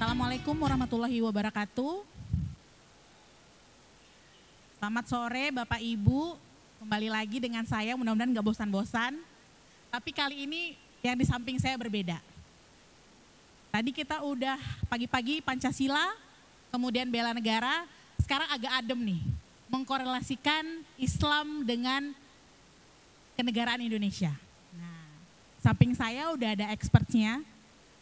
Assalamualaikum warahmatullahi wabarakatuh. Selamat sore Bapak Ibu, kembali lagi dengan saya, mudah-mudahan gak bosan-bosan. Tapi kali ini yang di samping saya berbeda. Tadi kita udah pagi-pagi Pancasila, kemudian bela negara, sekarang agak adem nih. Mengkorelasikan Islam dengan kenegaraan Indonesia. Nah, samping saya udah ada expertnya.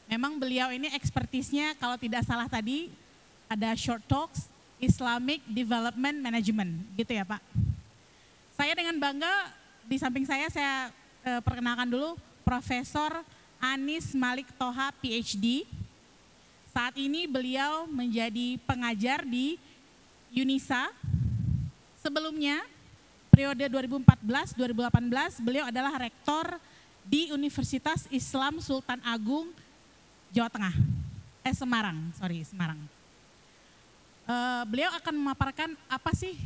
Memang beliau ini ekspertisnya kalau tidak salah tadi ada short talks, Islamic Development Management, gitu ya Pak. Saya dengan bangga di samping saya perkenalkan dulu Profesor Anis Malik Toha PhD. Saat ini beliau menjadi pengajar di UNISA. Sebelumnya periode 2014-2018 beliau adalah rektor di Universitas Islam Sultan Agung Jawa Tengah, Semarang. Beliau akan memaparkan apa sih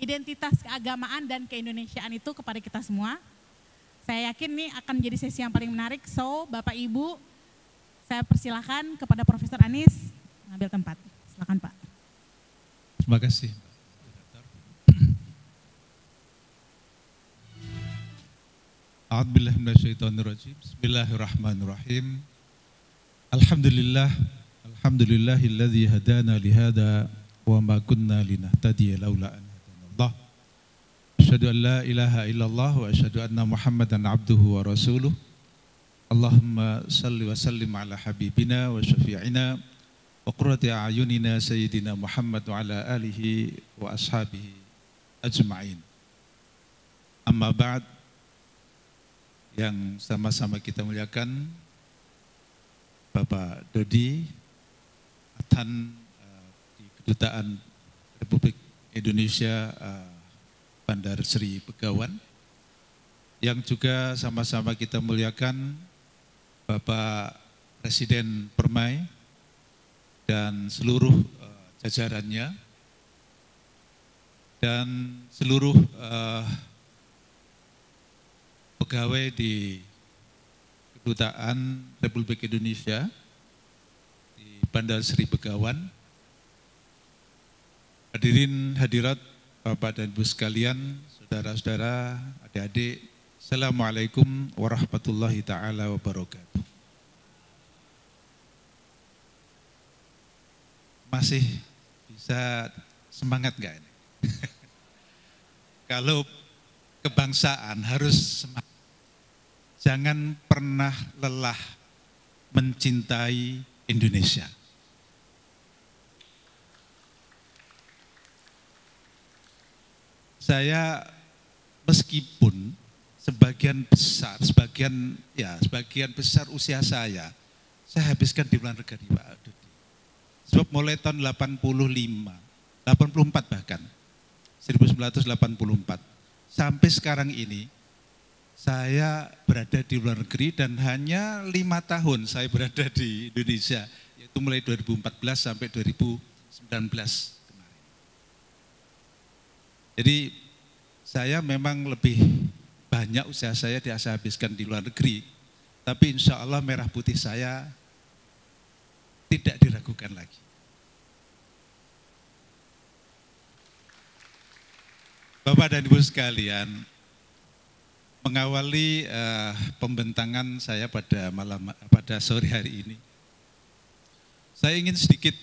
identitas keagamaan dan keindonesiaan itu kepada kita semua. Saya yakin ini akan menjadi sesi yang paling menarik. So, Bapak Ibu, saya persilahkan kepada Profesor Anis mengambil tempat. Silakan Pak. Terima kasih. A'udzubillahi minasyaitonirrajim. Bismillahirrahmanirrahim. Alhamdulillahilladzi hadana lihada wa ma kunna linahtadiya laula an hadanallah. Asyhadu an la ilaha illallah wa asyhadu anna Muhammadan abduhu wa rasuluh. Allahumma salli wa sallim ala habibina wa syafi'ina wa qurrati a'yunina sayyidina Muhammad wa ala alihi wa ashabihi ajma'in. Amma ba'd, yang sama-sama kita muliakan Bapak Dodi Adhan di Kedutaan Republik Indonesia Bandar Sri Begawan, yang juga sama-sama kita muliakan Bapak Presiden Permai dan seluruh jajarannya, dan seluruh pegawai di Kedutaan Republik Indonesia di Bandar Sri Begawan, hadirin hadirat Bapak dan Ibu sekalian, saudara-saudara, adik-adik, Assalamualaikum warahmatullahi ta'ala wabarakatuh. Masih bisa semangat gak ini? Kalau kebangsaan harus semangat. Jangan pernah lelah mencintai Indonesia. Saya meskipun sebagian besar usia saya habiskan di luar negeri Pak Dodi. Sebab mulai tahun 84 bahkan, 1984, sampai sekarang ini, saya berada di luar negeri dan hanya 5 tahun saya berada di Indonesia, yaitu mulai 2014 sampai 2019 kemarin. Jadi saya memang lebih banyak usaha saya habiskan di luar negeri, tapi insya Allah merah putih saya tidak diragukan lagi. Bapak dan Ibu sekalian, mengawali pembentangan saya pada sore hari ini, saya ingin sedikit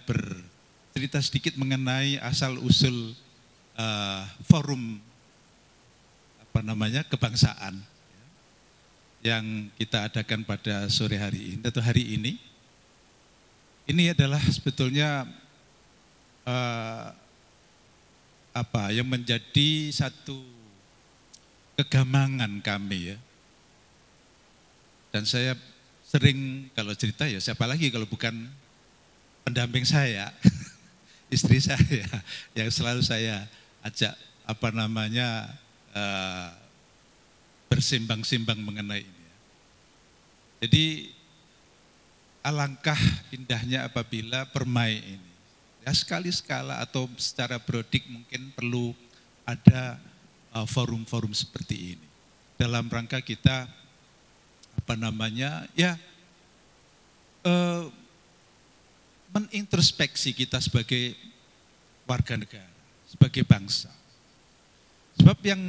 bercerita sedikit mengenai asal usul forum kebangsaan yang kita adakan pada sore hari ini atau hari ini. Ini adalah sebetulnya yang menjadi satu kegamangan kami ya. Dan saya sering kalau cerita ya siapa lagi kalau bukan pendamping saya, istri saya yang selalu saya ajak bersimbang-simbang mengenai ini. Jadi alangkah indahnya apabila Permai ini ya sekali-sekala atau secara brodik mungkin perlu ada forum-forum seperti ini dalam rangka kita menintrospeksi kita sebagai warga negara, sebagai bangsa. Sebab yang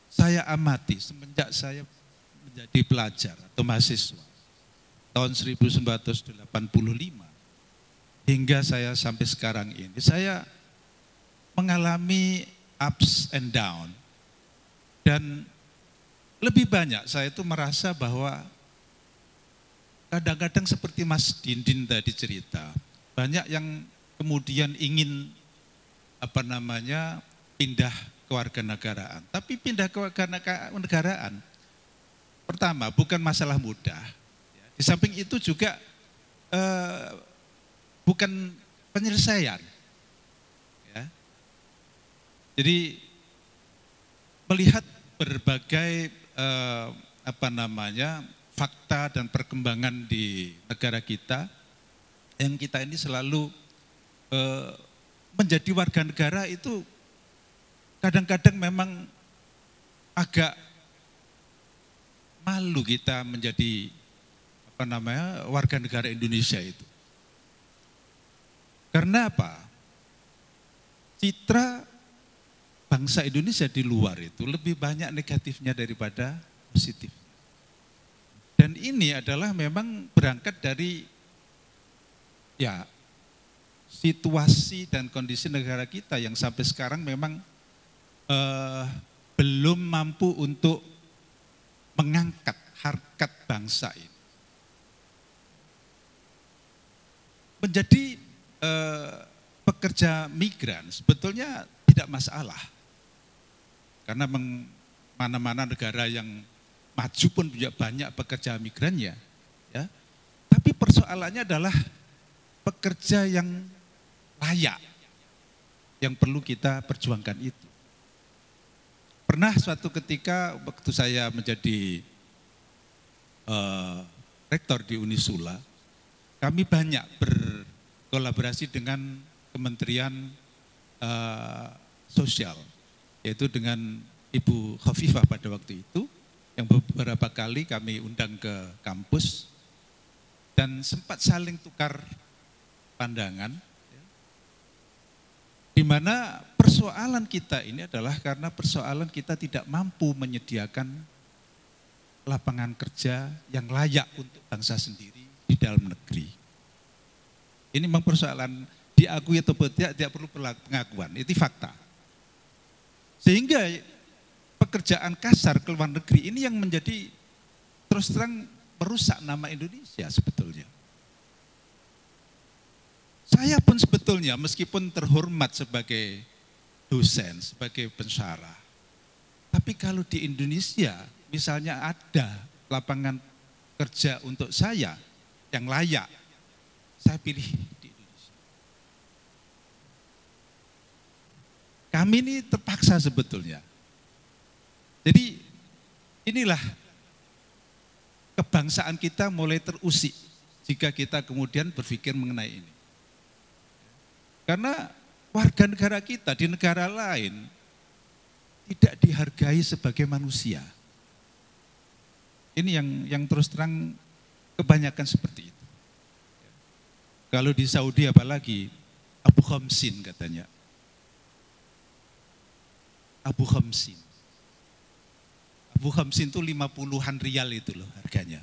saya amati semenjak saya menjadi pelajar atau mahasiswa tahun 1985 hingga saya sampai sekarang ini, saya mengalami ups and down. Dan lebih banyak saya itu merasa bahwa kadang-kadang seperti Mas Dindin tadi cerita, banyak yang kemudian ingin pindah kewarganegaraan. Tapi pindah kewarganegaraan pertama bukan masalah mudah. Di samping itu juga bukan penyelesaian. Ya. Jadi melihat berbagai fakta dan perkembangan di negara kita, yang kita ini selalu menjadi warga negara itu kadang-kadang memang agak malu kita menjadi warga negara Indonesia itu. Karena apa? Citra bangsa Indonesia di luar itu lebih banyak negatifnya daripada positif. Dan ini adalah memang berangkat dari situasi dan kondisi negara kita yang sampai sekarang memang belum mampu untuk mengangkat harkat bangsa ini. Menjadi pekerja migran sebetulnya tidak masalah. Karena mana-mana negara yang maju pun punya banyak pekerja migrannya. Ya. Tapi persoalannya adalah pekerja yang layak, yang perlu kita perjuangkan itu. Pernah suatu ketika waktu saya menjadi rektor di Unisula, kami banyak berkolaborasi dengan Kementerian Sosial, yaitu dengan Ibu Khofifah pada waktu itu, yang beberapa kali kami undang ke kampus, dan sempat saling tukar pandangan, di mana persoalan kita ini adalah karena persoalan kita tidak mampu menyediakan lapangan kerja yang layak untuk bangsa sendiri di dalam negeri. Ini memang persoalan diakui atau tidak perlu pengakuan, itu fakta. Sehingga pekerjaan kasar ke luar negeri ini yang menjadi terus terang merusak nama Indonesia sebetulnya. Saya pun sebetulnya meskipun terhormat sebagai dosen, sebagai pensyarah, tapi kalau di Indonesia misalnya ada lapangan kerja untuk saya yang layak, saya pilih di Indonesia. Kami ini terpaksa sebetulnya. Jadi inilah kebangsaan kita mulai terusik jika kita kemudian berpikir mengenai ini. Karena warga negara kita di negara lain tidak dihargai sebagai manusia. Ini yang terus terang kebanyakan seperti itu. Kalau di Saudi apalagi Abu Khamsin katanya. Abu Khamsin. Abu Khamsin itu 50-an rial itu loh harganya.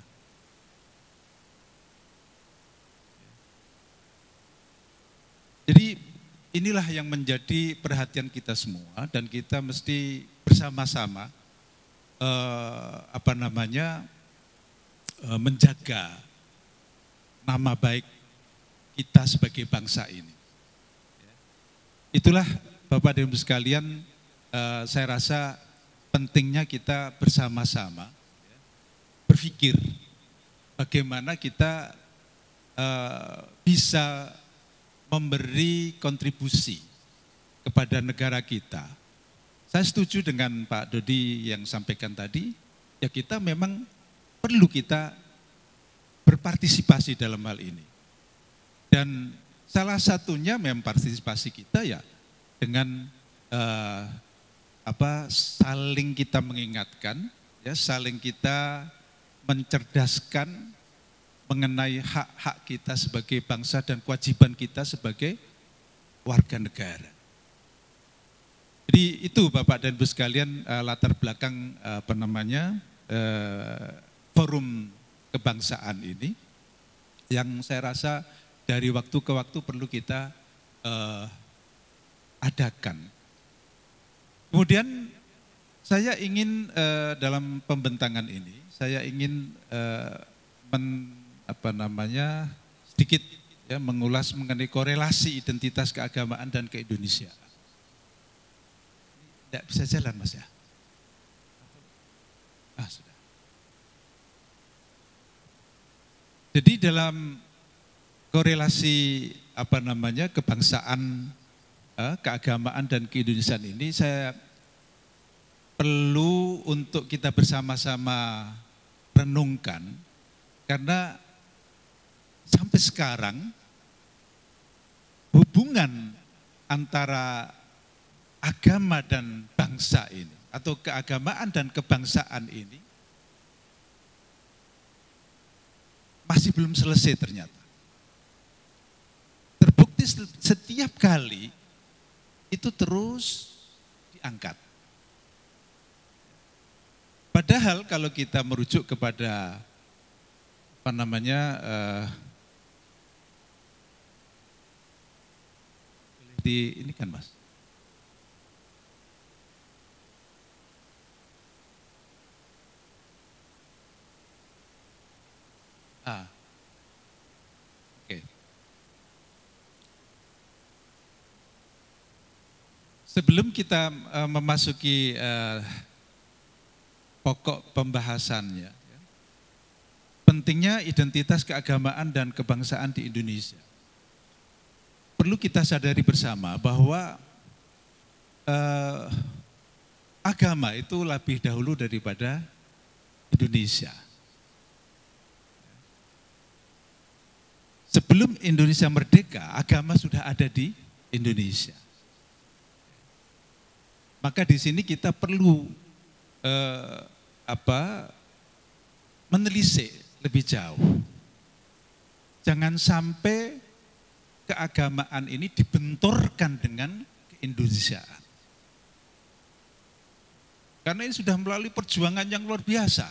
Jadi inilah yang menjadi perhatian kita semua dan kita mesti bersama-sama menjaga nama baik kita sebagai bangsa ini. Itulah Bapak dan Ibu sekalian, saya rasa pentingnya kita bersama-sama berpikir bagaimana kita bisa memberi kontribusi kepada negara kita. Saya setuju dengan Pak Dodi yang sampaikan tadi, ya kita memang perlu kita berpartisipasi dalam hal ini. Dan salah satunya memang partisipasi kita ya dengan saling kita mengingatkan, ya saling kita mencerdaskan mengenai hak-hak kita sebagai bangsa dan kewajiban kita sebagai warga negara. Jadi itu Bapak dan Ibu sekalian latar belakang forum kebangsaan ini yang saya rasa dari waktu ke waktu perlu kita adakan. Kemudian saya ingin dalam pembentangan ini saya ingin sedikit ya, mengulas mengenai korelasi identitas keagamaan dan keindonesiaan. Tidak bisa jalan Mas ya? Sudah. Jadi dalam korelasi kebangsaan, keagamaan dan keindonesiaan ini saya perlu untuk kita bersama-sama renungkan karena sampai sekarang hubungan antara agama dan bangsa ini atau keagamaan dan kebangsaan ini masih belum selesai ternyata. Terbukti setiap kali itu terus diangkat. Padahal kalau kita merujuk kepada ini kan Mas. Oke. Sebelum kita memasuki pokok pembahasannya, pentingnya identitas keagamaan dan kebangsaan di Indonesia. Perlu kita sadari bersama bahwa agama itu lebih dahulu daripada Indonesia. Sebelum Indonesia merdeka, agama sudah ada di Indonesia. Maka di sini kita perlu menelisik lebih jauh. Jangan sampai keagamaan ini dibenturkan dengan keindonesiaan. Karena ini sudah melalui perjuangan yang luar biasa.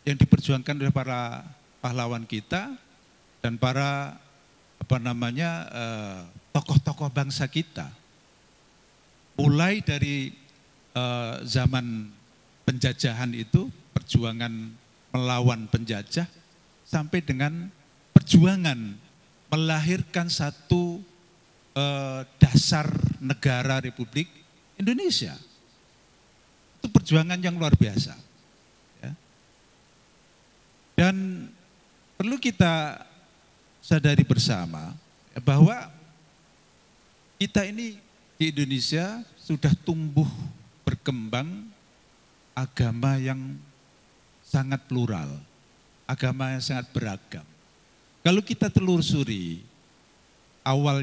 Yang diperjuangkan oleh para pahlawan kita dan para tokoh-tokoh bangsa kita. Mulai dari zaman penjajahan itu, perjuangan melawan penjajah, sampai dengan perjuangan melahirkan satu dasar negara Republik Indonesia. Itu perjuangan yang luar biasa. Ya. Dan perlu kita sadari bersama bahwa kita ini di Indonesia sudah tumbuh berkembang agama yang sangat plural, agama yang sangat beragam. Kalau kita telusuri,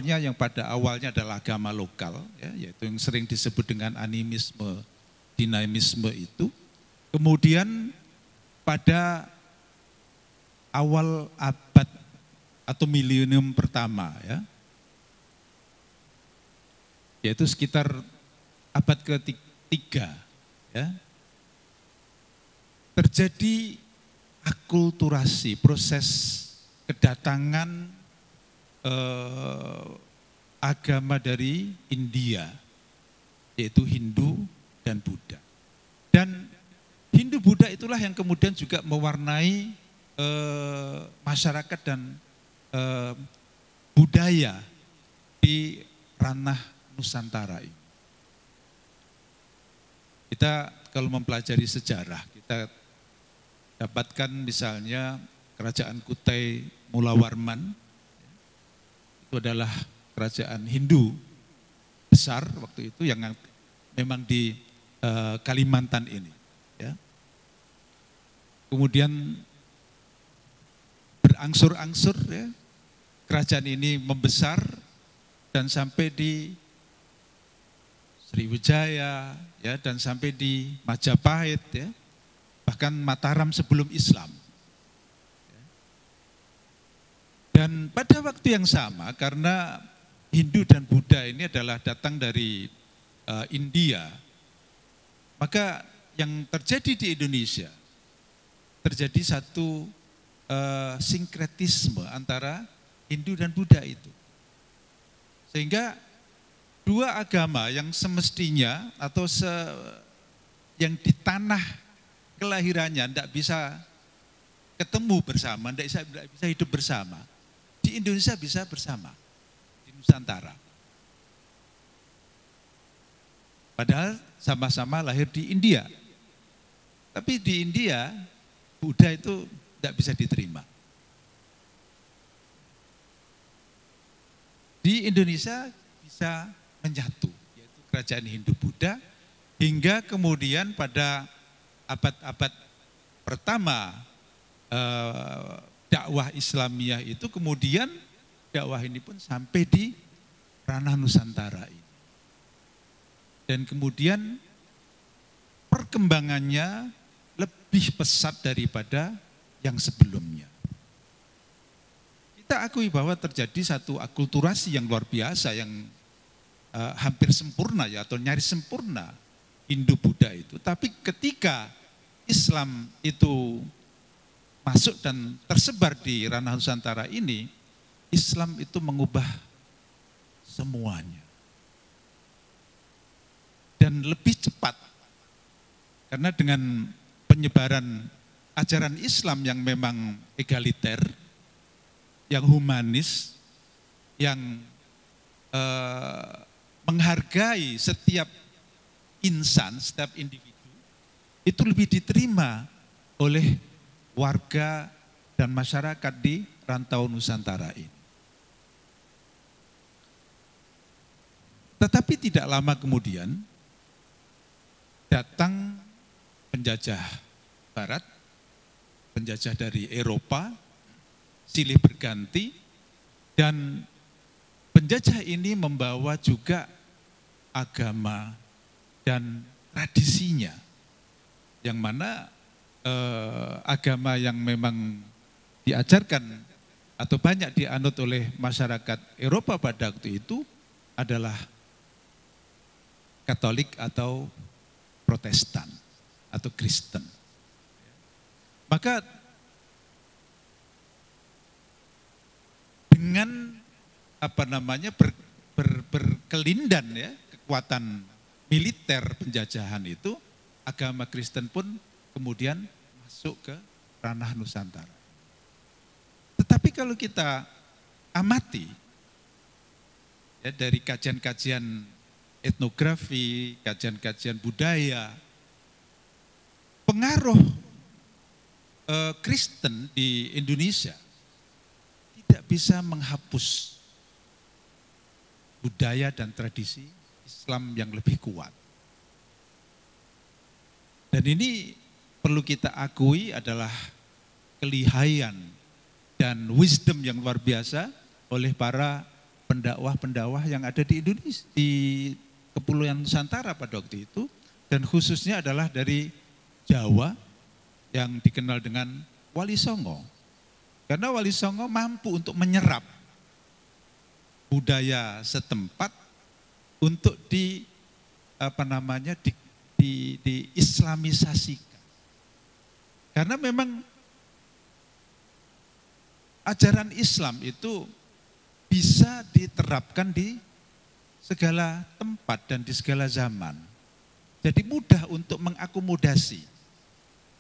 yang pada awalnya adalah agama lokal, ya, yaitu yang sering disebut dengan animisme, dinamisme itu. Kemudian pada awal abad atau milenium pertama, ya, yaitu sekitar abad ketiga, ya, terjadi akulturasi, proses kedatangan agama dari India, yaitu Hindu dan Buddha. Dan Hindu Buddha itulah yang kemudian juga mewarnai masyarakat dan budaya di ranah Nusantara ini. Kita kalau mempelajari sejarah, kita dapatkan misalnya kerajaan Kutai Mulawarman, itu adalah kerajaan Hindu besar waktu itu yang memang di Kalimantan ini. Ya. Kemudian berangsur-angsur, ya, kerajaan ini membesar dan sampai di Sriwijaya, ya, dan sampai di Majapahit, ya, bahkan Mataram sebelum Islam. Dan pada waktu yang sama, karena Hindu dan Buddha ini adalah datang dari India, maka yang terjadi di Indonesia, terjadi satu sinkretisme antara Hindu dan Buddha itu. Sehingga dua agama yang semestinya atau yang di tanah kelahirannya tidak bisa ketemu bersama, tidak bisa hidup bersama, di Indonesia bisa bersama, di Nusantara. Padahal sama-sama lahir di India. Tapi di India, Buddha itu tidak bisa diterima. Di Indonesia bisa menyatu, yaitu kerajaan Hindu-Buddha, hingga kemudian pada abad-abad pertama dakwah Islamiyah itu, kemudian dakwah ini pun sampai di ranah Nusantara ini. Dan kemudian perkembangannya lebih pesat daripada yang sebelumnya. Kita akui bahwa terjadi satu akulturasi yang luar biasa, yang hampir sempurna ya, atau nyaris sempurna Hindu-Buddha itu. Tapi ketika Islam itu masuk dan tersebar di ranah Nusantara ini, Islam itu mengubah semuanya. Dan lebih cepat, karena dengan penyebaran ajaran Islam yang memang egaliter, yang humanis, yang menghargai setiap insan, setiap individu, itu lebih diterima oleh warga dan masyarakat di rantau Nusantara ini. Tetapi tidak lama kemudian datang penjajah Barat, penjajah dari Eropa, silih berganti, dan penjajah ini membawa juga agama dan tradisinya, yang mana agama yang memang diajarkan atau banyak dianut oleh masyarakat Eropa pada waktu itu adalah Katolik atau Protestan atau Kristen. Maka dengan berkelindan ya kekuatan militer penjajahan itu, agama Kristen pun kemudian masuk ke ranah Nusantara. Tetapi kalau kita amati ya, dari kajian-kajian etnografi, kajian-kajian budaya, pengaruh Kristen di Indonesia tidak bisa menghapus budaya dan tradisi Islam yang lebih kuat. Dan ini perlu kita akui adalah kelihayan dan wisdom yang luar biasa oleh para pendakwah-pendakwah yang ada di Indonesia, di Kepulauan Nusantara pada waktu itu, dan khususnya adalah dari Jawa yang dikenal dengan Wali Songo. Karena Wali Songo mampu untuk menyerap budaya setempat untuk diislamisasikan. Karena memang ajaran Islam itu bisa diterapkan di segala tempat dan di segala zaman. Jadi mudah untuk mengakomodasi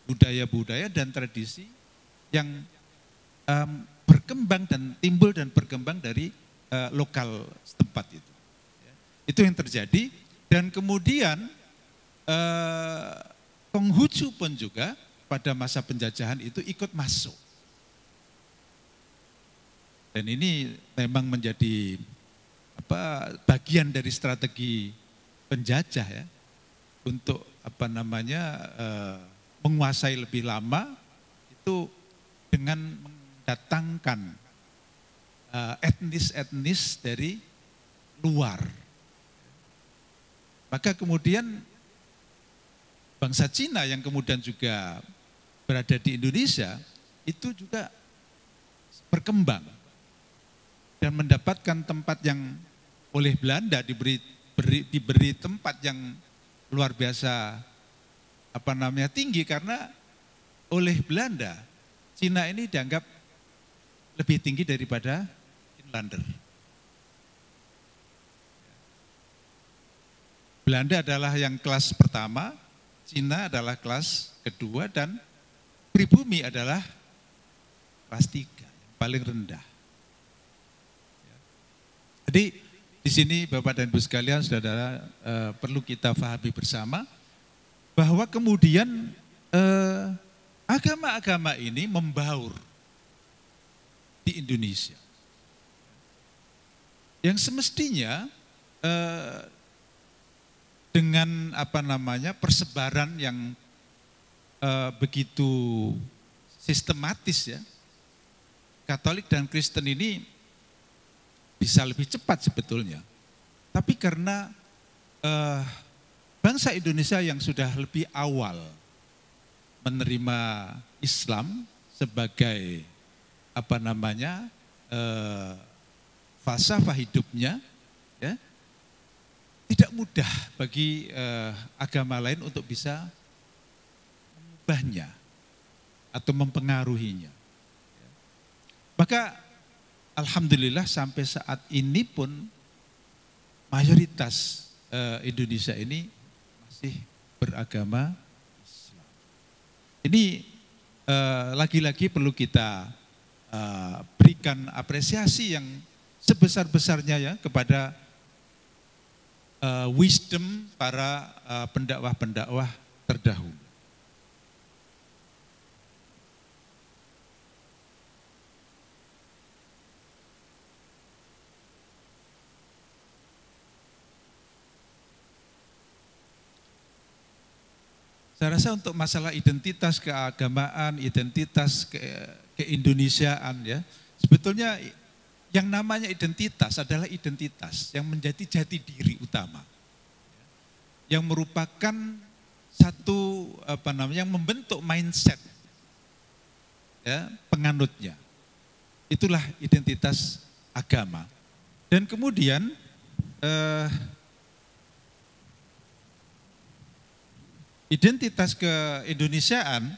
budaya-budaya dan tradisi yang berkembang dan timbul dan berkembang dari lokal setempat itu. Itu yang terjadi, dan kemudian Konghucu pun juga pada masa penjajahan itu ikut masuk. Dan ini memang menjadi bagian dari strategi penjajah ya, untuk menguasai lebih lama itu dengan mendatangkan etnis-etnis dari luar. Maka kemudian bangsa Cina yang kemudian juga berada di Indonesia itu juga berkembang dan mendapatkan tempat yang oleh Belanda diberi tempat yang luar biasa tinggi, karena oleh Belanda Cina ini dianggap lebih tinggi daripada Finlander. Belanda adalah yang kelas pertama, Cina adalah kelas kedua, dan pribumi adalah kelas 3, yang paling rendah. Jadi di sini Bapak dan Ibu sekalian, saudara, perlu kita pahami bersama bahwa kemudian agama-agama ini membaur di Indonesia. Yang semestinya dengan persebaran yang begitu sistematis, ya, Katolik dan Kristen ini bisa lebih cepat sebetulnya. Tapi karena bangsa Indonesia yang sudah lebih awal menerima Islam sebagai falsafah hidupnya, ya, tidak mudah bagi agama lain untuk bisa mengubahnya atau mempengaruhinya. Maka alhamdulillah sampai saat ini pun mayoritas Indonesia ini masih beragama Islam. Ini lagi-lagi perlu kita berikan apresiasi yang sebesar-besarnya, ya, kepada wisdom para pendakwah-pendakwah terdahulu. Saya rasa untuk masalah identitas keagamaan, identitas keindonesiaan, ya, sebetulnya yang namanya identitas adalah identitas yang menjadi jati diri utama, yang merupakan satu yang membentuk mindset, ya, penganutnya. Itulah identitas agama. Dan kemudian identitas keindonesiaan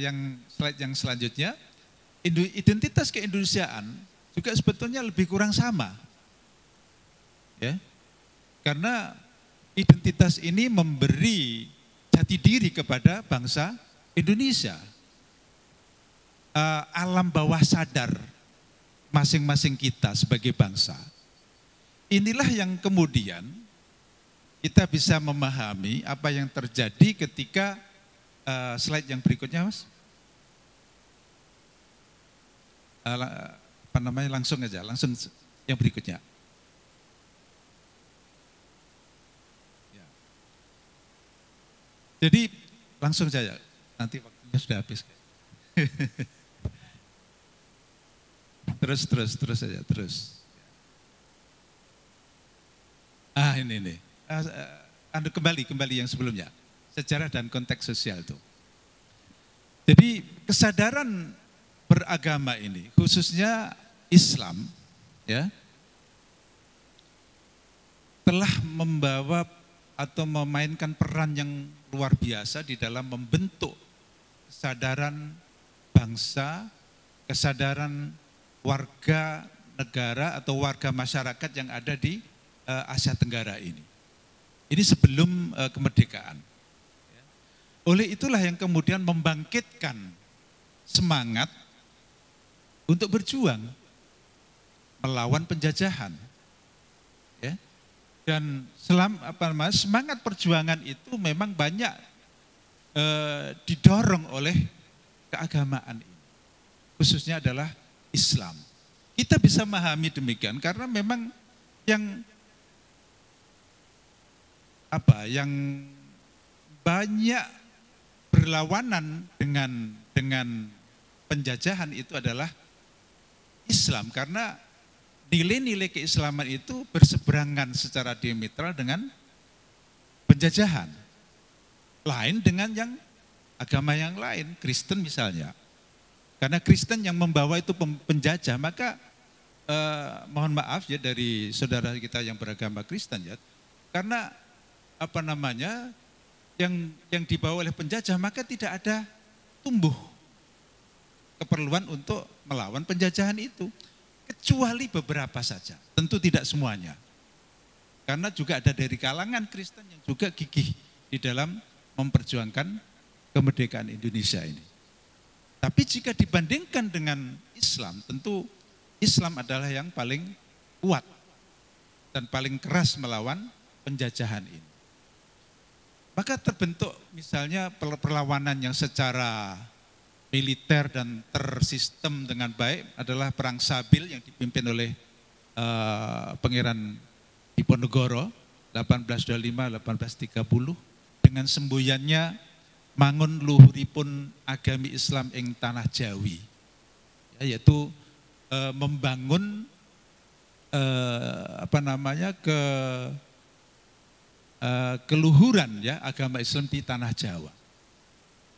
yang slide yang selanjutnya, identitas keindonesiaan juga sebetulnya lebih kurang sama, ya, karena identitas ini memberi jati diri kepada bangsa Indonesia, alam bawah sadar masing-masing kita sebagai bangsa. Inilah yang kemudian kita bisa memahami apa yang terjadi ketika slide yang berikutnya, Mas. Langsung yang berikutnya. Ya. Jadi langsung saja, nanti waktunya sudah habis. terus saja. Ini. Kembali yang sebelumnya. Sejarah dan konteks sosial itu. Jadi kesadaran beragama ini, khususnya Islam, ya, telah membawa atau memainkan peran yang luar biasa di dalam membentuk kesadaran bangsa, kesadaran warga negara atau warga masyarakat yang ada di Asia Tenggara ini. Ini sebelum kemerdekaan. Oleh itulah yang kemudian membangkitkan semangat untuk berjuang melawan penjajahan, ya. Dan semangat perjuangan itu memang banyak didorong oleh keagamaan ini, khususnya adalah Islam. Kita bisa memahami demikian karena memang yang banyak berlawanan dengan penjajahan itu adalah Islam, karena nilai-nilai keislaman itu berseberangan secara diametral dengan penjajahan. Lain dengan yang agama yang lain, Kristen misalnya. Karena Kristen yang membawa itu penjajah, maka mohon maaf ya dari saudara kita yang beragama Kristen ya, karena yang dibawa oleh penjajah, maka tidak ada tumbuh keperluan untuk melawan penjajahan itu. Kecuali beberapa saja, tentu tidak semuanya. Karena juga ada dari kalangan Kristen yang juga gigih di dalam memperjuangkan kemerdekaan Indonesia ini. Tapi jika dibandingkan dengan Islam, tentu Islam adalah yang paling kuat dan paling keras melawan penjajahan ini. Maka terbentuk misalnya perlawanan yang secara militer dan tersistem dengan baik adalah Perang Sabil yang dipimpin oleh Pangeran Diponegoro 1825-1830 dengan semboyannya mangun luhuripun agami Islam ing tanah Jawi, yaitu membangun keluhuran ya agama Islam di tanah Jawa.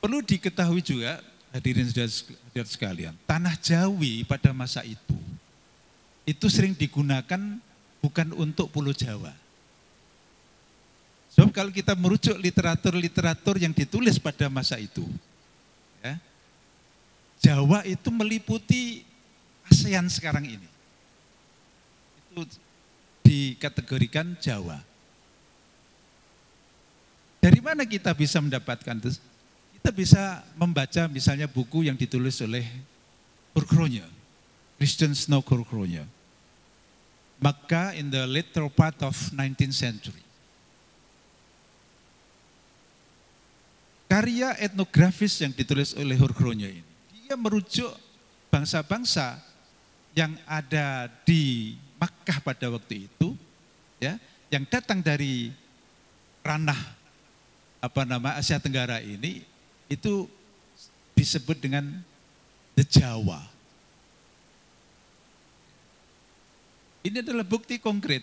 Perlu diketahui juga hadirin sekalian, tanah Jawi pada masa itu sering digunakan bukan untuk Pulau Jawa. Sebab kalau kita merujuk literatur yang ditulis pada masa itu, ya, Jawa itu meliputi ASEAN sekarang ini. Itu dikategorikan Jawa. Dari mana kita bisa mendapatkan itu? Kita bisa membaca misalnya buku yang ditulis oleh Hurkronya, Christian Snow Hurkronya, Makkah in the later part of 19th century. Karya etnografis yang ditulis oleh Hurkronya ini, dia merujuk bangsa-bangsa yang ada di Makkah pada waktu itu, ya, yang datang dari ranah Asia Tenggara ini, itu disebut dengan The Jawa. Ini adalah bukti konkret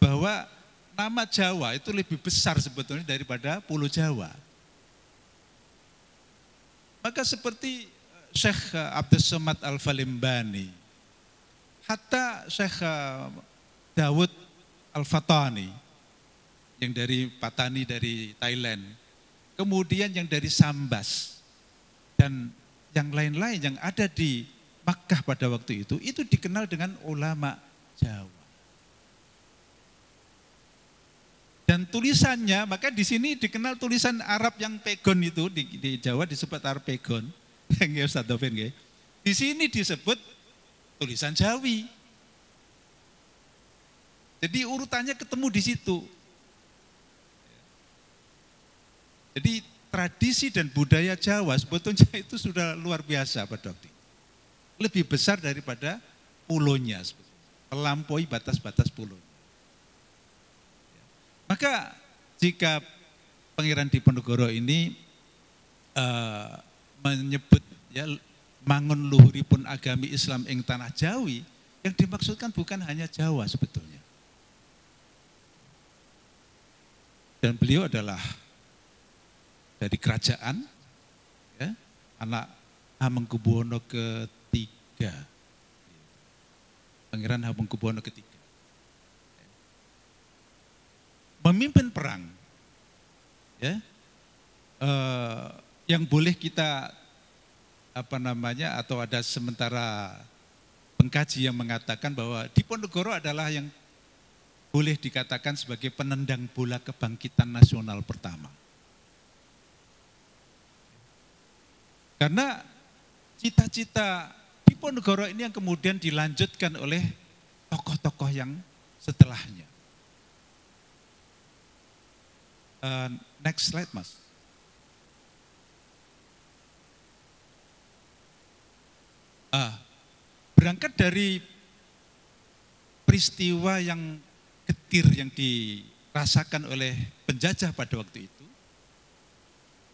bahwa nama Jawa itu lebih besar sebetulnya daripada Pulau Jawa. Maka seperti Syekh Abdus Somad Al-Falimbani, hatta Syekh Dawud Al-Fatani yang dari Patani dari Thailand, kemudian yang dari Sambas, dan yang lain-lain yang ada di Makkah pada waktu itu dikenal dengan ulama Jawa. Dan tulisannya, maka di sini dikenal tulisan Arab yang pegon itu, di Jawa disebut Arab pegon. Di sini disebut tulisan Jawi. Jadi urutannya ketemu di situ. Jadi tradisi dan budaya Jawa sebetulnya itu sudah luar biasa pada waktu itu. Lebih besar daripada pulaunya, melampaui batas-batas pulau. Maka jika Pangeran Diponegoro ini menyebut ya mangun luhuripun agami Islam ing tanah Jawi, yang dimaksudkan bukan hanya Jawa sebetulnya. Dan beliau adalah dari kerajaan, ya, anak Hamengkubuwono III, Pangeran Hamengkubuwono III, memimpin perang, ya, yang boleh kita atau ada sementara pengkaji yang mengatakan bahwa Diponegoro adalah yang boleh dikatakan sebagai penendang bola kebangkitan nasional pertama. Karena cita-cita Diponegoro ini yang kemudian dilanjutkan oleh tokoh-tokoh yang setelahnya. Next slide, Mas. Berangkat dari peristiwa yang getir yang dirasakan oleh penjajah pada waktu itu,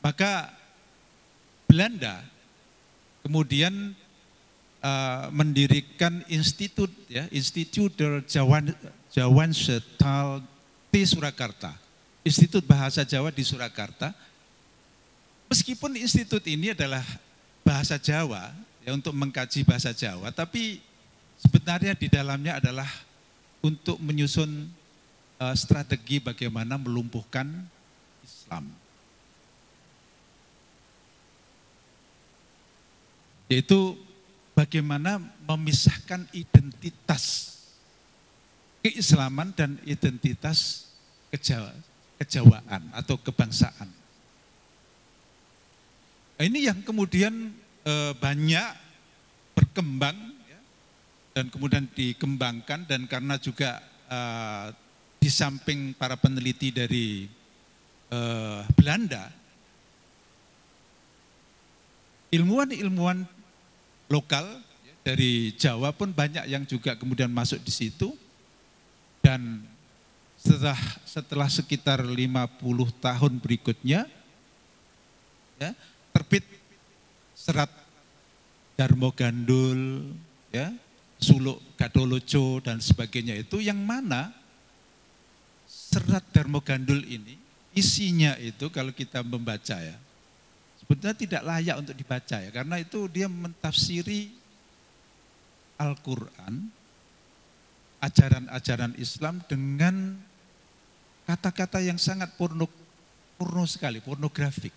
Maka Belanda kemudian mendirikan institut, ya, Institut der Jawaanse Taal di Surakarta, Institut Bahasa Jawa di Surakarta. Meskipun institut ini adalah bahasa Jawa, ya, untuk mengkaji bahasa Jawa, tapi sebenarnya di dalamnya adalah untuk menyusun strategi bagaimana melumpuhkan Islam. Yaitu bagaimana memisahkan identitas keislaman dan identitas kejawaan atau kebangsaan. Ini yang kemudian banyak berkembang, ya, dan kemudian dikembangkan, dan karena juga di samping para peneliti dari Belanda, ilmuwan-ilmuwan lokal dari Jawa pun banyak yang juga kemudian masuk di situ. Dan setelah sekitar 50 tahun berikutnya, ya, terbit serat Darmo Gandul, ya, Suluk Gatholoco dan sebagainya, itu yang mana serat Darmo Gandul ini isinya itu kalau kita membaca, ya, sebetulnya tidak layak untuk dibaca, ya, karena itu dia mentafsiri Al-Quran, ajaran-ajaran Islam dengan kata-kata yang sangat porno sekali, pornografik.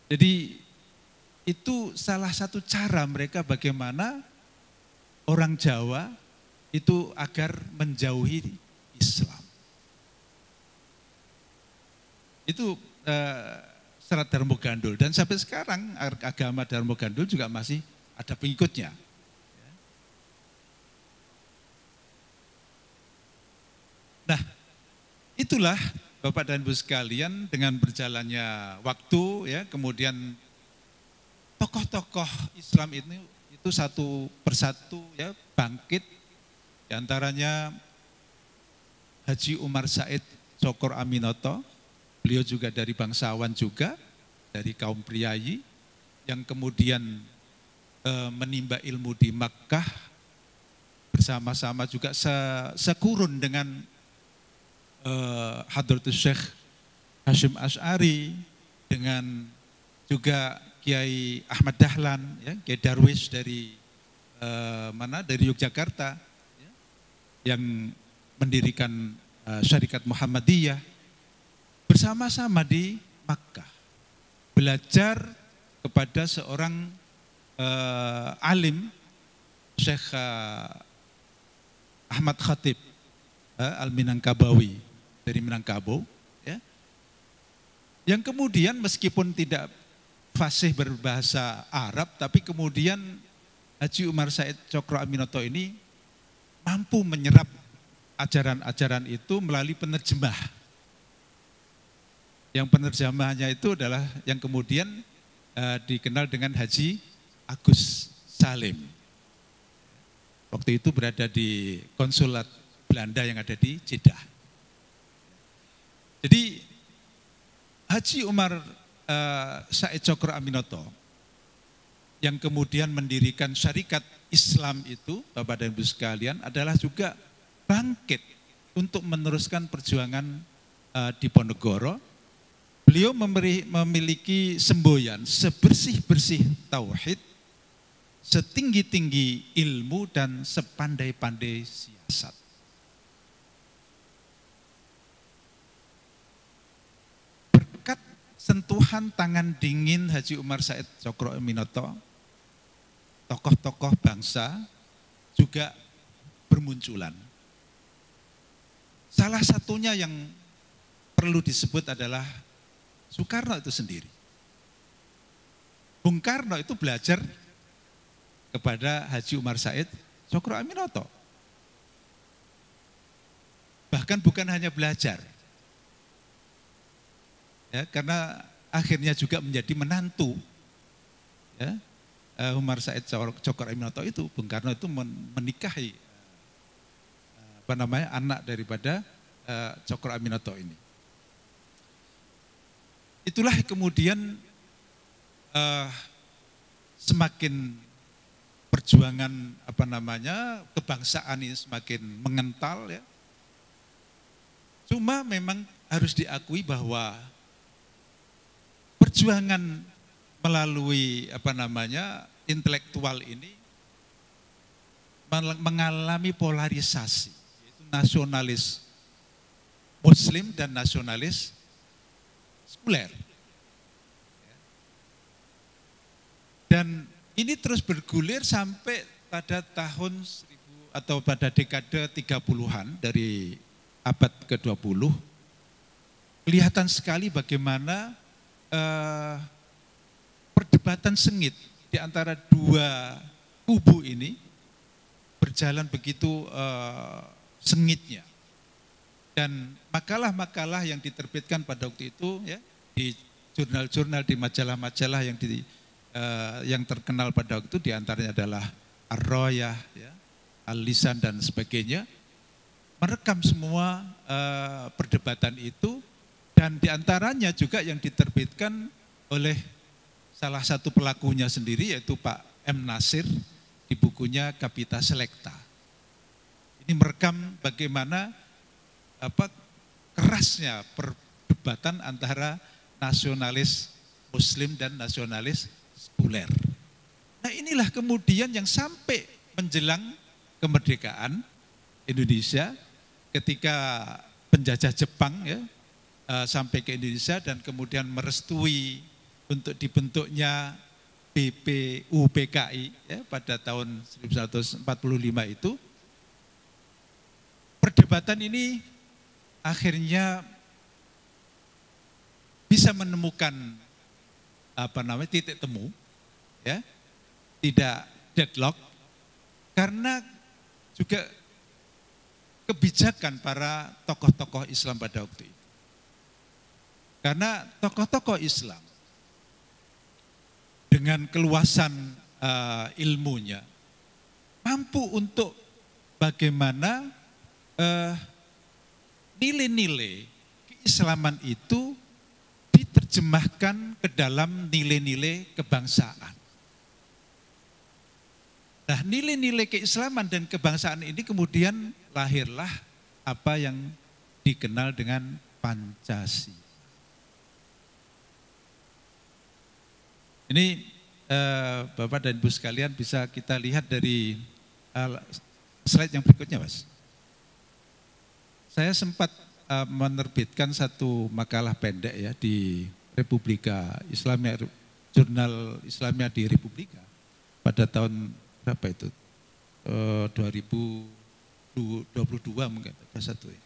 Jadi itu salah satu cara mereka bagaimana orang Jawa itu agar menjauhi Islam. Itu serat Darmo Gandul, dan sampai sekarang agama Darmo Gandul juga masih ada pengikutnya. Nah, itulah Bapak dan Ibu sekalian, dengan berjalannya waktu, ya, kemudian tokoh-tokoh Islam itu satu persatu, ya, bangkit. Di antaranya Haji Umar Said Cokro Aminoto, beliau juga dari bangsawan juga, dari kaum priayi, yang kemudian menimba ilmu di Makkah, bersama-sama juga sekurun dengan Hadratus Syekh Hashim Asy'ari, dengan juga Kiai Ahmad Dahlan, ya, Kiai Darwis dari dari Yogyakarta, ya, yang mendirikan Syarikat Muhammadiyah, bersama-sama di Makkah belajar kepada seorang alim, Syekh Ahmad Khatib Al-Minangkabawi dari Minangkabau, ya, yang kemudian meskipun tidak fasih berbahasa Arab, tapi kemudian Haji Umar Said Cokro Aminoto ini mampu menyerap ajaran-ajaran itu melalui penerjemah. Yang penerjemahnya itu adalah yang kemudian dikenal dengan Haji Agus Salim. Waktu itu berada di konsulat Belanda yang ada di Jeddah. Jadi Haji Umar Said Cokro Aminoto yang kemudian mendirikan Syarikat Islam itu, Bapak dan Ibu sekalian, adalah juga bangkit untuk meneruskan perjuangan di Ponegoro. Beliau memiliki semboyan sebersih-bersih tauhid, setinggi-tinggi ilmu, dan sepandai-pandai siasat. Berkat sentuhan tangan dingin Haji Umar Said Cokro Aminoto, tokoh-tokoh bangsa juga bermunculan. Salah satunya yang perlu disebut adalah Soekarno itu sendiri. Bung Karno itu belajar kepada Haji Umar Said Cokro Aminoto. Bahkan bukan hanya belajar, ya, karena akhirnya juga menjadi menantu, ya, Umar Said Cokro Aminoto itu. Bung Karno itu menikahi anak daripada Cokro Aminoto ini. itulah kemudian semakin perjuangan kebangsaan ini semakin mengental ya. Cuma memang harus diakui bahwa perjuangan melalui intelektual ini mengalami polarisasi, yaitu nasionalis Muslim dan nasionalis sekuler. Dan ini terus bergulir sampai pada tahun pada dekade 30-an dari abad ke-20. Kelihatan sekali bagaimana perdebatan sengit di antara dua kubu ini berjalan begitu sengitnya. Dan makalah-makalah yang diterbitkan pada waktu itu ya, di jurnal-jurnal, di majalah-majalah yang terkenal pada waktu itu diantaranya adalah Ar-Royah, ya, Al-Lisan dan sebagainya, merekam semua perdebatan itu, dan diantaranya juga yang diterbitkan oleh salah satu pelakunya sendiri yaitu Pak M. Nasir di bukunya Capita Selecta. Ini merekam bagaimana kerasnya perdebatan antara nasionalis Muslim dan nasionalis sekuler. Nah, inilah kemudian yang sampai menjelang kemerdekaan Indonesia ketika penjajah Jepang ya sampai ke Indonesia dan kemudian merestui untuk dibentuknya BPUPKI ya, pada tahun 1945 itu, perdebatan ini akhirnya bisa menemukan titik temu, ya, tidak deadlock, karena juga kebijakan para tokoh-tokoh Islam pada waktu itu. Karena tokoh-tokoh Islam dengan keluasan ilmunya mampu untuk bagaimana nilai-nilai keislaman itu diterjemahkan ke dalam nilai-nilai kebangsaan. Nah, nilai-nilai keislaman dan kebangsaan ini kemudian lahirlah apa yang dikenal dengan Pancasila. Ini Bapak dan Ibu sekalian bisa kita lihat dari slide yang berikutnya, Mas. Saya sempat menerbitkan satu makalah pendek ya di Republika Islamia, jurnal Islamia di Republika pada tahun berapa itu? 2022 mungkin ada satu ya.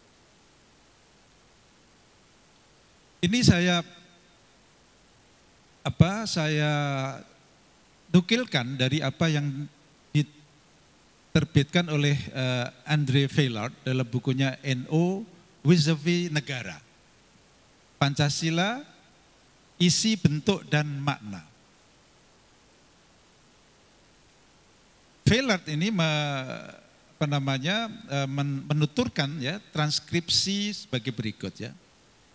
Ini saya nukilkan dari apa yang diterbitkan oleh Andre Feilhard dalam bukunya NO vis-a-vis negara, Pancasila, isi, bentuk, dan makna. Feilhard ini menuturkan ya transkripsi sebagai berikut ya.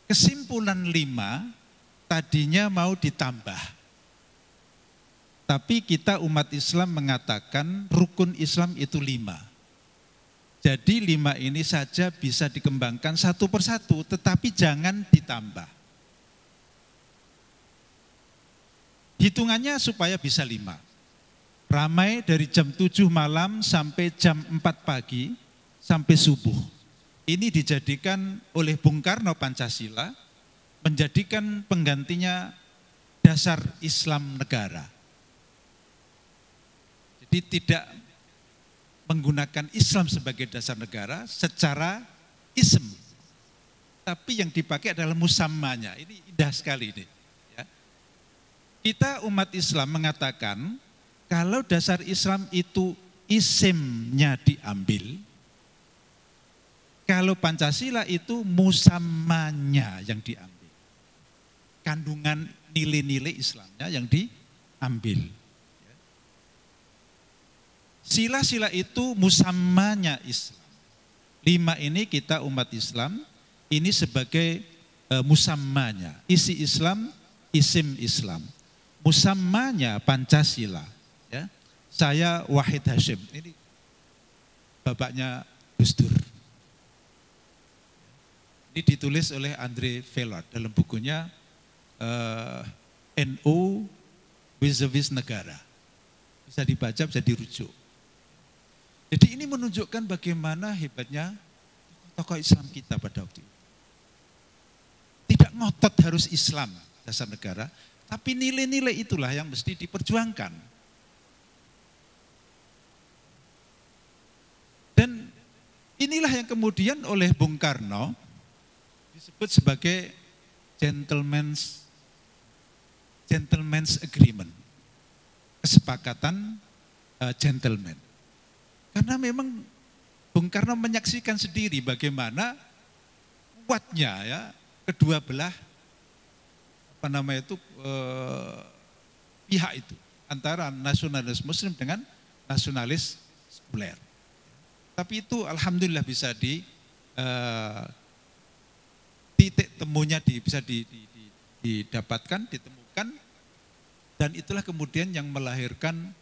Kesimpulan 5 tadinya mau ditambah, tapi kita umat Islam mengatakan rukun Islam itu 5. Jadi 5 ini saja bisa dikembangkan satu persatu, tetapi jangan ditambah. Hitungannya supaya bisa 5. Ramai dari jam 7 malam sampai jam 4 pagi sampai subuh. Ini dijadikan oleh Bung Karno Pancasila menjadikan penggantinya dasar Islam negara. Jadi tidak menggunakan Islam sebagai dasar negara secara ism, tapi yang dipakai adalah musammanya. Ini indah sekali ini. Ya. Kita umat Islam mengatakan kalau dasar Islam itu isimnya diambil, kalau Pancasila itu musammanya yang diambil. Kandungan nilai-nilai Islamnya yang diambil. Sila-sila itu musammanya Islam. 5 ini kita umat Islam, ini sebagai musammanya, isi Islam, isim Islam. Musammanya Pancasila. Ya. Saya Wahid Hashim. Ini bapaknya Gus Dur. Ini ditulis oleh Andre Velard dalam bukunya NU vis-a-vis negara. Bisa dibaca, bisa dirujuk. Jadi ini menunjukkan bagaimana hebatnya tokoh Islam kita pada waktu itu. Tidak ngotot harus Islam dasar negara, tapi nilai-nilai itulah yang mesti diperjuangkan. Dan inilah yang kemudian oleh Bung Karno disebut sebagai gentleman's agreement, kesepakatan gentleman. Karena memang Bung Karno menyaksikan sendiri bagaimana kuatnya ya kedua belah pihak itu antara nasionalis Muslim dengan nasionalis sekuler. Tapi itu alhamdulillah bisa titik temunya bisa didapatkan, ditemukan, dan itulah kemudian yang melahirkan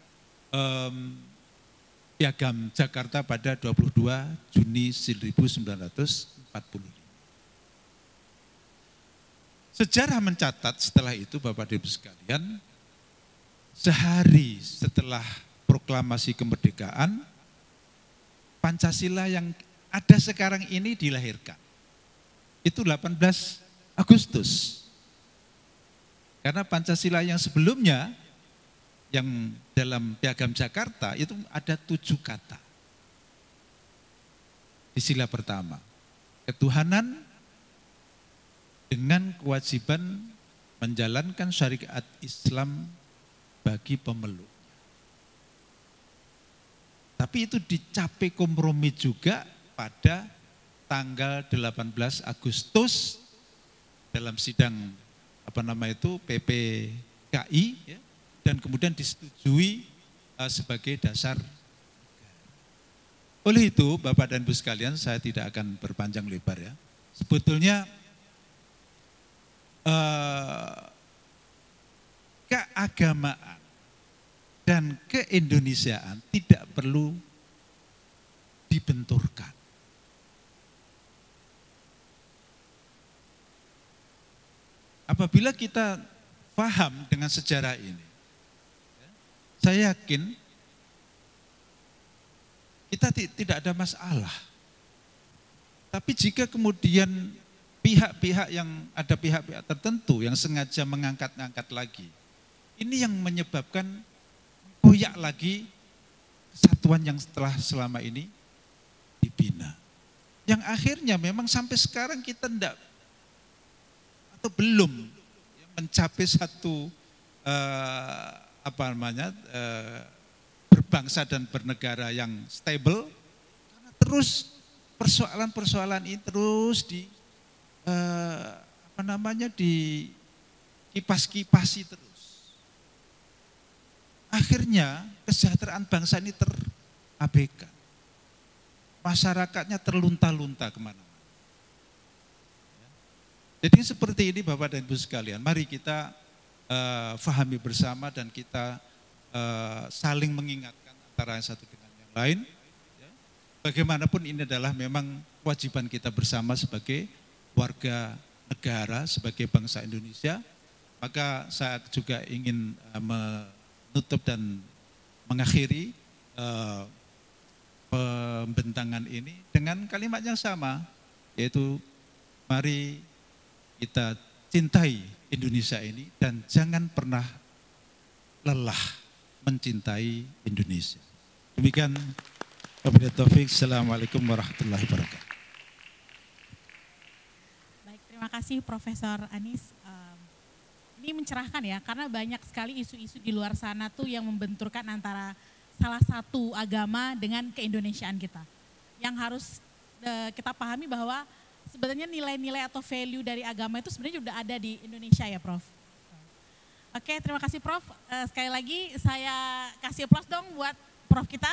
Piagam Jakarta pada 22 Juni 1945. Sejarah mencatat setelah itu Bapak Ibu sekalian, sehari setelah proklamasi kemerdekaan, Pancasila yang ada sekarang ini dilahirkan. Itu 18 Agustus. Karena Pancasila yang sebelumnya, yang dalam Piagam Jakarta itu ada 7 kata. Di sila pertama, ketuhanan dengan kewajiban menjalankan syariat Islam bagi pemeluk. Tapi itu dicapai kompromi juga pada tanggal 18 Agustus dalam sidang PPKI ya, dan kemudian disetujui sebagai dasar. Oleh itu Bapak dan Ibu sekalian, saya tidak akan berpanjang lebar ya. Sebetulnya keagamaan dan keindonesiaan tidak perlu dibenturkan. Apabila kita paham dengan sejarah ini, saya yakin kita tidak ada masalah. Tapi jika kemudian pihak-pihak tertentu yang sengaja mengangkat-angkat lagi, ini yang menyebabkan koyak lagi kesatuan yang selama ini dibina. Yang akhirnya memang sampai sekarang kita belum mencapai satu berbangsa dan bernegara yang stable, karena terus persoalan-persoalan ini terus dikipas-kipasi terus. Akhirnya kesejahteraan bangsa ini terabaikan. Masyarakatnya terlunta-lunta kemana-mana. Jadi seperti ini Bapak dan Ibu sekalian, mari kita fahami bersama dan kita saling mengingatkan antara yang satu dengan yang lain. Bagaimanapun ini adalah memang kewajiban kita bersama sebagai warga negara, sebagai bangsa Indonesia. Maka saya juga ingin menutup dan mengakhiri pembentangan ini dengan kalimat yang sama, yaitu mari kita cintai Indonesia ini dan jangan pernah lelah mencintai Indonesia. Demikian, wabillahi taufiq. Assalamualaikum warahmatullahi wabarakatuh. Baik, terima kasih Profesor Anies. Ini mencerahkan ya, karena banyak sekali isu-isu di luar sana tuh yang membenturkan antara salah satu agama dengan keindonesiaan kita. Yang harus kita pahami bahwa sebenarnya nilai-nilai atau value dari agama itu sebenarnya sudah ada di Indonesia ya Prof. Oke, terima kasih Prof. Sekali lagi saya kasih aplaus dong buat Prof kita.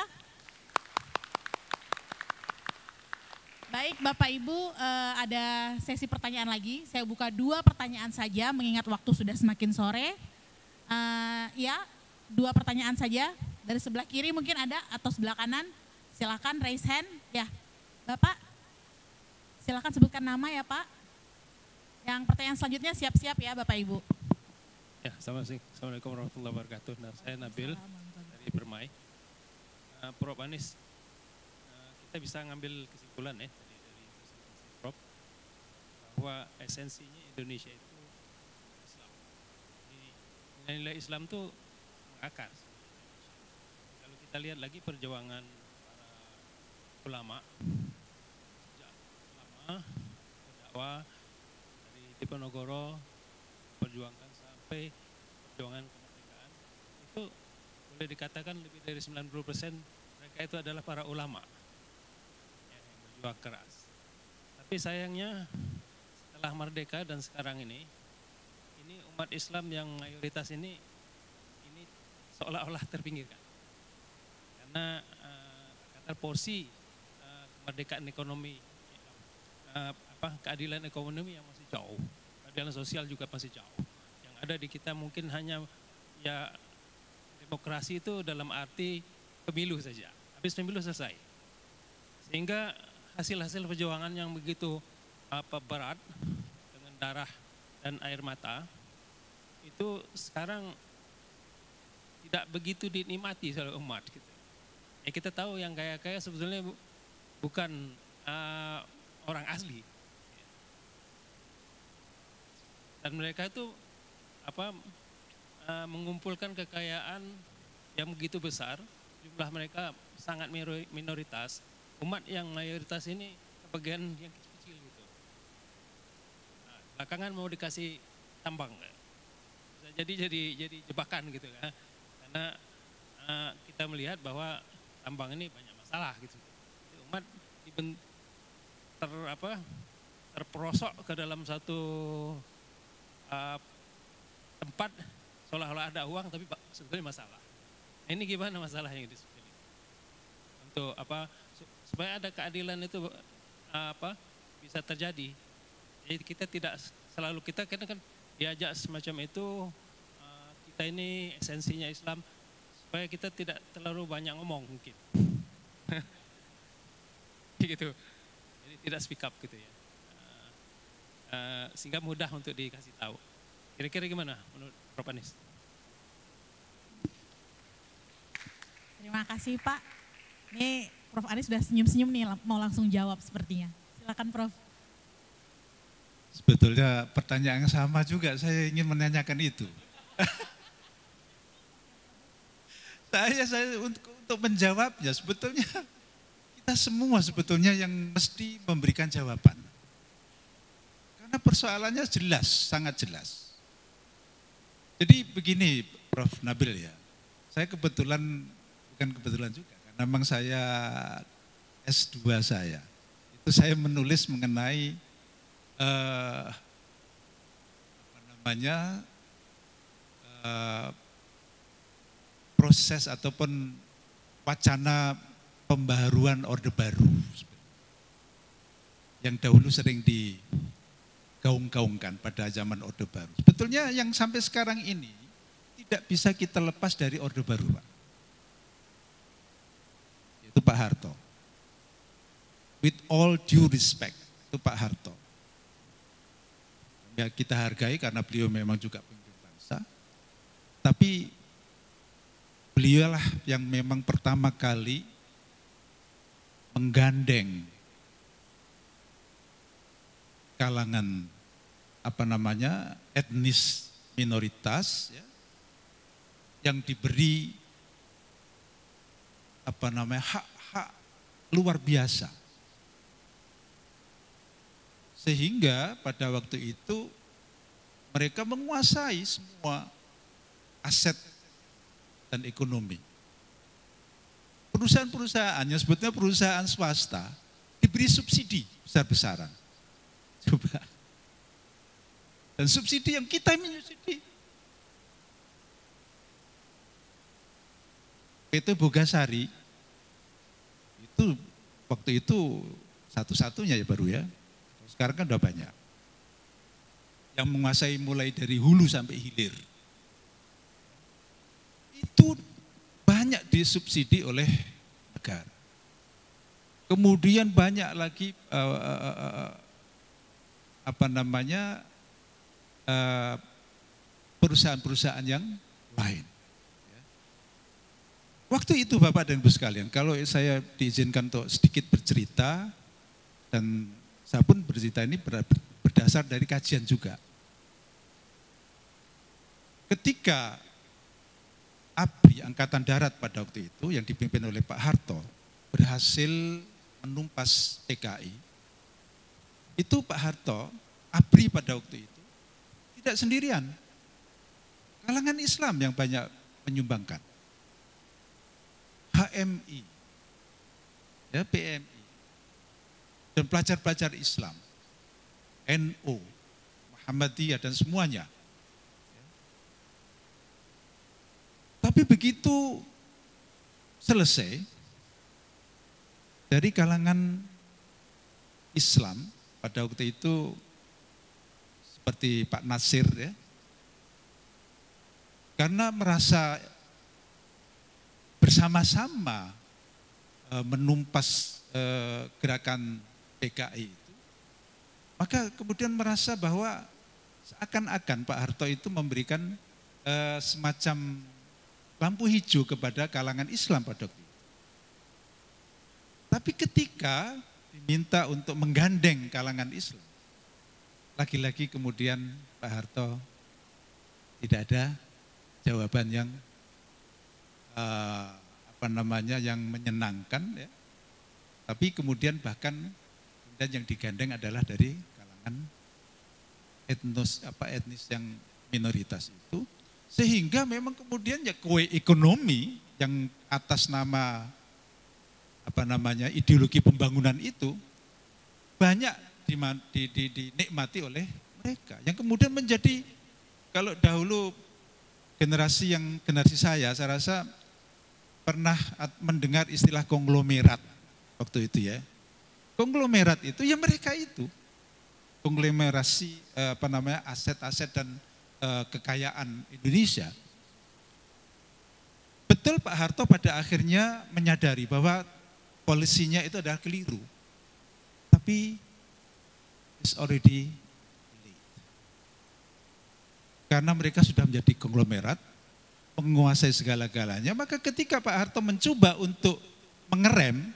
Baik Bapak Ibu, ada sesi pertanyaan lagi. Saya buka 2 pertanyaan saja mengingat waktu sudah semakin sore. Ya, 2 pertanyaan saja. Dari sebelah kiri mungkin ada atau sebelah kanan. Silakan raise hand. Ya, Bapak, silakan sebutkan nama ya Pak. Yang pertanyaan selanjutnya siap-siap ya Bapak Ibu. Ya, Assalamualaikum warahmatullahi wabarakatuh. Nah, saya Nabil dari Permai. Prof Anis, kita bisa ngambil kesimpulan ya dari Prof bahwa esensinya Indonesia itu Islam. Nilai Islam itu mengakar. Kalau kita lihat lagi perjuangan para ulama sejak lama berdakwah dari Diponegoro perjuangkan sampai perjuangan kemerdekaan itu boleh dikatakan lebih dari 90% mereka itu adalah para ulama yang berjuang keras. Tapi sayangnya setelah merdeka dan sekarang ini umat Islam yang mayoritas ini seolah-olah terpinggirkan karena kata porsi kemerdekaan ekonomi, keadilan ekonomi yang masih jauh, keadilan sosial juga masih jauh. Yang ada di kita mungkin hanya ya demokrasi itu dalam arti pemilu saja, habis pemilu selesai. Sehingga hasil-hasil perjuangan yang begitu berat dengan darah dan air mata itu sekarang tidak begitu dinikmati oleh umat gitu. Ya kita tahu yang kaya-kaya sebetulnya bukan orang asli. Dan mereka itu mengumpulkan kekayaan yang begitu besar, jumlah mereka sangat minoritas. Umat yang mayoritas ini bagian yang kecil-kecil gitu. Nah, belakangan mau dikasih tambang, bisa jadi jebakan gitu kan. Karena kita melihat bahwa tambang ini banyak masalah gitu. Umat terperosok ke dalam satu tempat seolah-olah ada uang tapi sebetulnya masalah. Ini gimana masalahnya gitu? Untuk supaya ada keadilan itu bisa terjadi. Jadi kita tidak selalu karena kan diajak semacam itu, kita ini esensinya Islam supaya kita tidak terlalu banyak ngomong mungkin. Gitu. Jadi tidak speak up gitu ya. Sehingga mudah untuk dikasih tahu. Kira-kira gimana menurut Prof Anis? Terima kasih Pak. Ini Prof Anis sudah senyum-senyum nih mau langsung jawab sepertinya. Silakan Prof. Sebetulnya pertanyaan yang sama juga, saya ingin menanyakan itu. saya untuk menjawabnya sebetulnya kita semua sebetulnya yang mesti memberikan jawaban. Karena persoalannya jelas, sangat jelas. Jadi begini Prof Nabil ya, saya bukan kebetulan juga, karena memang saya S2 saya, itu saya menulis mengenai proses ataupun wacana pembaharuan Orde Baru yang dahulu sering digaung-gaungkan pada zaman Orde Baru. Sebetulnya yang sampai sekarang ini tidak bisa kita lepas dari Orde Baru, Pak. Itu Pak Harto. With all due respect, itu Pak Harto. Ya kita hargai karena beliau memang juga pemimpin bangsa. Tapi beliaulah yang memang pertama kali menggandeng kalangan etnis minoritas ya, yang diberi hak-hak luar biasa. Sehingga pada waktu itu mereka menguasai semua aset dan ekonomi. Perusahaan-perusahaannya sebetulnya perusahaan swasta diberi subsidi besar-besaran. Coba. Dan subsidi yang kita menyubsidi. PT Bogasari itu waktu itu satu-satunya ya baru ya. Sekarang kan udah banyak. Yang menguasai mulai dari hulu sampai hilir. Itu banyak disubsidi oleh negara. Kemudian banyak lagi perusahaan-perusahaan yang lain. Waktu itu Bapak dan Ibu sekalian, kalau saya diizinkan untuk sedikit bercerita, dan saya pun bercerita ini berdasar dari kajian juga. Ketika ABRI, Angkatan Darat pada waktu itu, yang dipimpin oleh Pak Harto, berhasil menumpas PKI, itu Pak Harto, ABRI pada waktu itu, tidak sendirian. Kalangan Islam yang banyak menyumbangkan. HMI, ya, PMI, dan pelajar-pelajar Islam, NU, Muhammadiyah dan semuanya. Tapi begitu selesai, dari kalangan Islam pada waktu itu seperti Pak Nasir ya, karena merasa bersama-sama menumpas gerakan PKI itu, maka kemudian merasa bahwa seakan-akan Pak Harto itu memberikan semacam lampu hijau kepada kalangan Islam pada waktu itu. Tapi ketika diminta untuk menggandeng kalangan Islam, lagi-lagi kemudian Pak Harto tidak ada jawaban yang yang menyenangkan ya. Tapi kemudian bahkan yang digandeng adalah dari kalangan etnis yang minoritas itu, sehingga memang kemudian ya kue ekonomi yang atas nama ideologi pembangunan itu banyak dinikmati oleh mereka, yang kemudian menjadi, kalau dahulu generasi saya rasa pernah mendengar istilah konglomerat waktu itu ya. Konglomerat itu ya mereka itu. Konglomerasi aset-aset dan kekayaan Indonesia. Betul Pak Harto pada akhirnya menyadari bahwa polisinya itu adalah keliru. Tapi it's already late. Karena mereka sudah menjadi konglomerat, menguasai segala-galanya, maka ketika Pak Harto mencoba untuk mengerem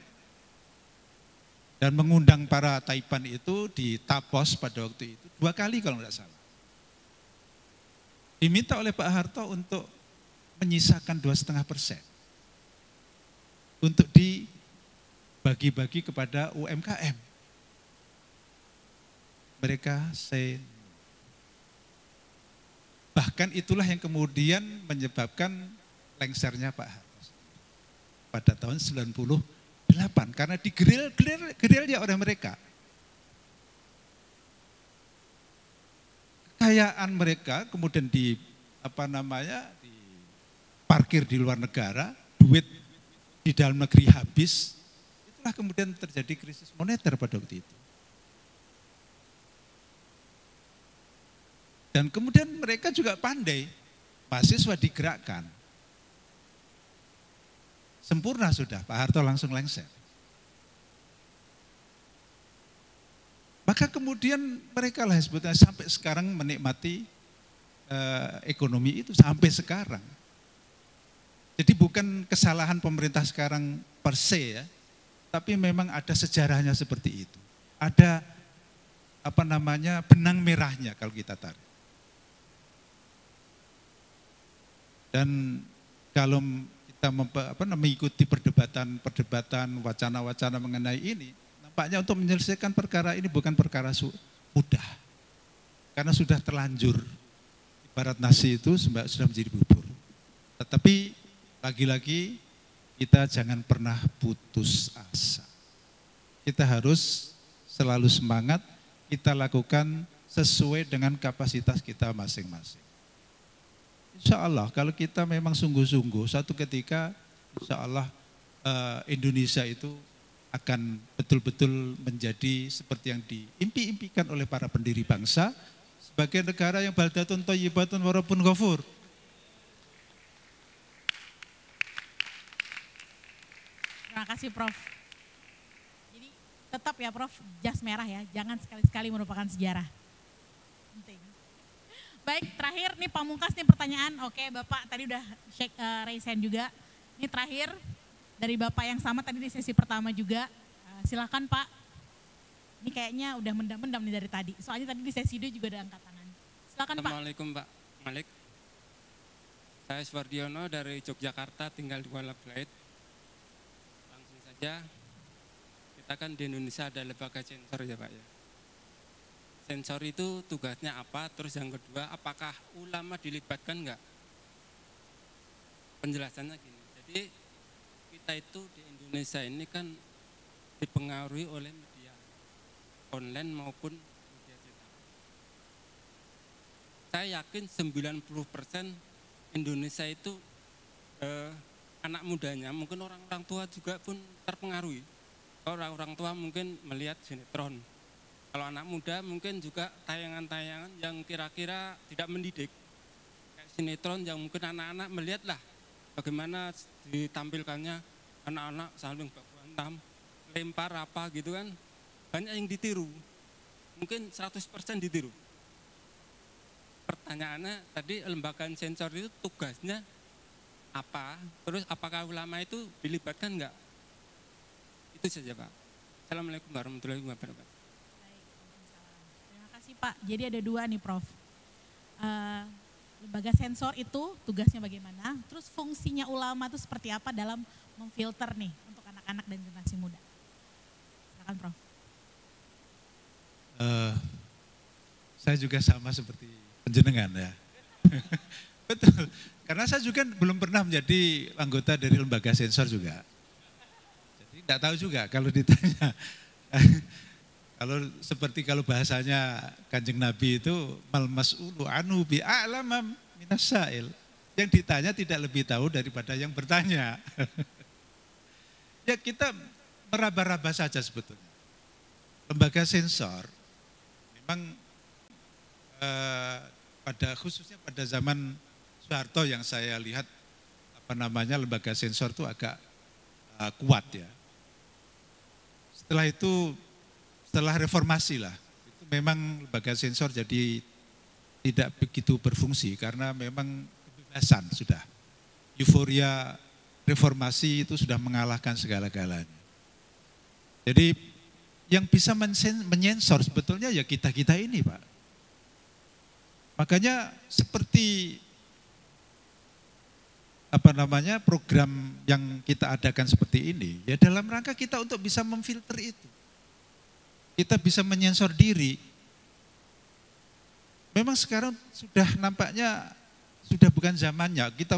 dan mengundang para Taipan itu di Tapos pada waktu itu, 2 kali kalau tidak salah. Diminta oleh Pak Harto untuk menyisakan 2,5% untuk dibagi-bagi kepada UMKM. Mereka say no. Bahkan itulah yang kemudian menyebabkan lengsernya Pak Harto pada tahun 98, karena digeril oleh mereka. Kekayaan mereka kemudian diparkir di luar negara, duit di dalam negeri habis, itulah kemudian terjadi krisis moneter pada waktu itu. Dan kemudian mereka juga pandai, mahasiswa digerakkan. Sempurna sudah, Pak Harto langsung lengser. Maka kemudian mereka lah sebetulnya sampai sekarang menikmati ekonomi itu sampai sekarang. Jadi bukan kesalahan pemerintah sekarang per se ya, tapi memang ada sejarahnya seperti itu. Ada benang merahnya kalau kita tarik. Dan kalau kita mengikuti perdebatan, wacana-wacana mengenai ini, nampaknya untuk menyelesaikan perkara ini bukan perkara mudah. Karena sudah terlanjur, ibarat nasi itu sudah menjadi bubur. Tetapi lagi-lagi kita jangan pernah putus asa. Kita harus selalu semangat, kita lakukan sesuai dengan kapasitas kita masing-masing. Insya Allah kalau kita memang sungguh-sungguh, satu ketika insya Allah Indonesia itu akan betul-betul menjadi seperti yang diimpi-impikan oleh para pendiri bangsa sebagai negara yang baldatun thayyibatun wa rabbun ghafur. Terima kasih Prof. Jadi tetap ya Prof, jas merah ya, jangan sekali-sekali merupakan sejarah. Penting. Baik, terakhir nih pamungkas nih pertanyaan. Oke, Bapak tadi udah raise hand juga. Ini terakhir dari Bapak yang sama tadi di sesi pertama juga. Silakan Pak. Ini kayaknya udah mendam-mendam nih dari tadi. Soalnya tadi di sesi 2 juga ada angkat tangan. Silakan Pak. Assalamualaikum Pak Malik. Saya Swardiono dari Yogyakarta, tinggal di Kuala Belait. Langsung saja, kita kan di Indonesia ada lembaga sensor ya Pak ya. Sensor itu tugasnya apa? Terus yang kedua, apakah ulama dilibatkan enggak? Penjelasannya gini, jadi kita itu di Indonesia ini kan dipengaruhi oleh media online maupun media cetak. Saya yakin 90% Indonesia itu anak mudanya, mungkin orang-orang tua juga pun terpengaruhi. Orang-orang tua mungkin melihat sinetron. Kalau anak muda mungkin juga tayangan-tayangan yang kira-kira tidak mendidik. Kayak sinetron yang mungkin anak-anak melihatlah bagaimana ditampilkannya anak-anak saling baku hantam, lempar apa gitu kan. Banyak yang ditiru. Mungkin 100% ditiru. Pertanyaannya tadi lembaga sensor itu tugasnya apa? Terus apakah ulama itu dilibatkan enggak? Itu saja Pak. Assalamualaikum warahmatullahi wabarakatuh. Terima kasih Pak. Jadi ada 2 nih Prof. Lembaga sensor itu tugasnya bagaimana? Terus fungsinya ulama itu seperti apa dalam memfilter nih untuk anak-anak dan generasi muda? Silakan Prof. Saya juga sama seperti penjenengan ya. Betul, karena saya juga belum pernah menjadi anggota dari lembaga sensor juga. Jadi tidak tahu juga kalau ditanya. Kalau bahasanya Kanjeng Nabi itu mal mas'ulu anhu bi'a'lama minas sa'il. Yang ditanya tidak lebih tahu daripada yang bertanya. Ya kita meraba-raba saja sebetulnya. Lembaga sensor memang khususnya pada zaman Soeharto yang saya lihat lembaga sensor itu agak kuat ya. Setelah reformasi lah, itu memang lembaga sensor jadi tidak begitu berfungsi karena memang kebebasan sudah. Euforia reformasi itu sudah mengalahkan segala-galanya. Jadi yang bisa menyensor sebetulnya ya kita-kita ini Pak. Makanya seperti program yang kita adakan seperti ini, ya dalam rangka kita untuk bisa memfilter itu. Kita bisa menyensor diri. Memang sekarang sudah nampaknya sudah bukan zamannya. Kita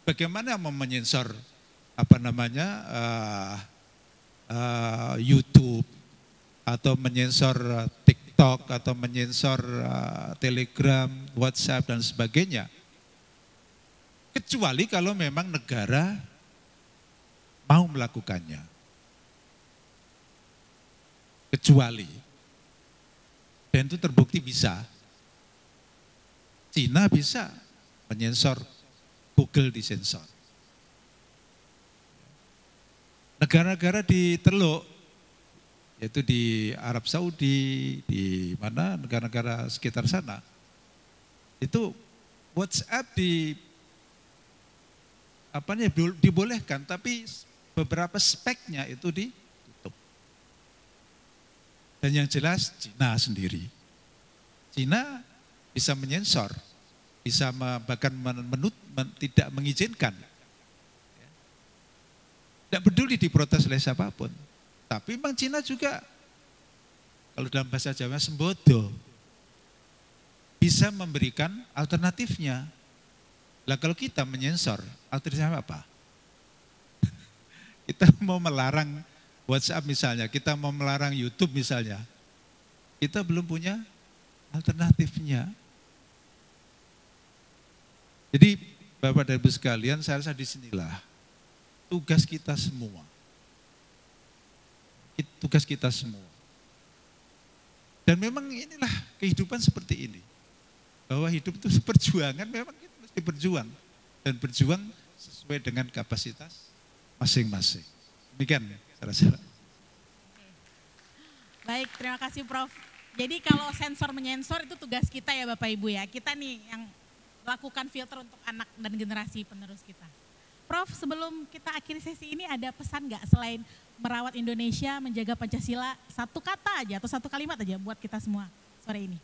bagaimana mau menyensor YouTube atau menyensor TikTok atau menyensor Telegram, WhatsApp dan sebagainya. Kecuali kalau memang negara mau melakukannya. Kecuali, dan itu terbukti bisa. Cina bisa menyensor, Google disensor. Negara-negara di Teluk, yaitu di Arab Saudi, di mana negara-negara sekitar sana, itu WhatsApp dibolehkan, tapi beberapa speknya itu ditutup. Dan yang jelas Cina sendiri, Cina bisa menyensor, bisa bahkan tidak mengizinkan. Tidak peduli diprotes oleh siapapun. Tapi memang Cina juga, kalau dalam bahasa Jawa sembodo, bisa memberikan alternatifnya. Lah kalau kita menyensor, alternatifnya apa? Kita mau melarang WhatsApp misalnya, kita mau melarang YouTube misalnya, kita belum punya alternatifnya. Jadi Bapak dan Ibu sekalian, saya rasa disinilah tugas kita semua. tugas kita semua. Dan memang inilah kehidupan seperti ini. Bahwa hidup itu perjuangan, memang kita mesti berjuang. Dan berjuang sesuai dengan kapasitas masing-masing. Demikian, saudara-saudara. Baik, terima kasih Prof. Jadi kalau sensor menyensor itu tugas kita ya Bapak Ibu ya. Kita nih yang lakukan filter untuk anak dan generasi penerus kita. Prof, sebelum kita akhiri sesi ini ada pesan nggak selain merawat Indonesia, menjaga Pancasila, satu kata aja atau satu kalimat aja buat kita semua sore ini?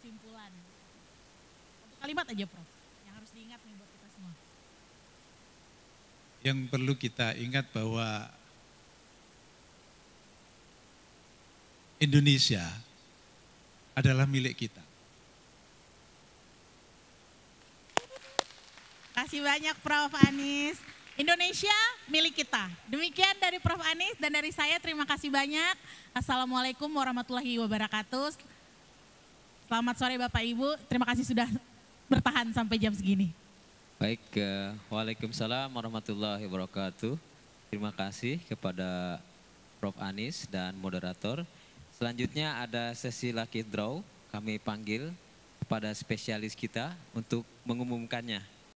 Simpulan. Satu kalimat aja Prof, yang harus diingat nih buat kita semua. Yang perlu kita ingat bahwa Indonesia adalah milik kita. Terima kasih banyak Prof. Anies. Indonesia milik kita. Demikian dari Prof. Anies dan dari saya, terima kasih banyak. Assalamualaikum warahmatullahi wabarakatuh. Selamat sore Bapak Ibu, terima kasih sudah bertahan sampai jam segini. Baik, waalaikumsalam warahmatullahi wabarakatuh. Terima kasih kepada Prof. Anies dan moderator. Selanjutnya ada sesi lucky draw, kami panggil kepada spesialis kita untuk mengumumkannya.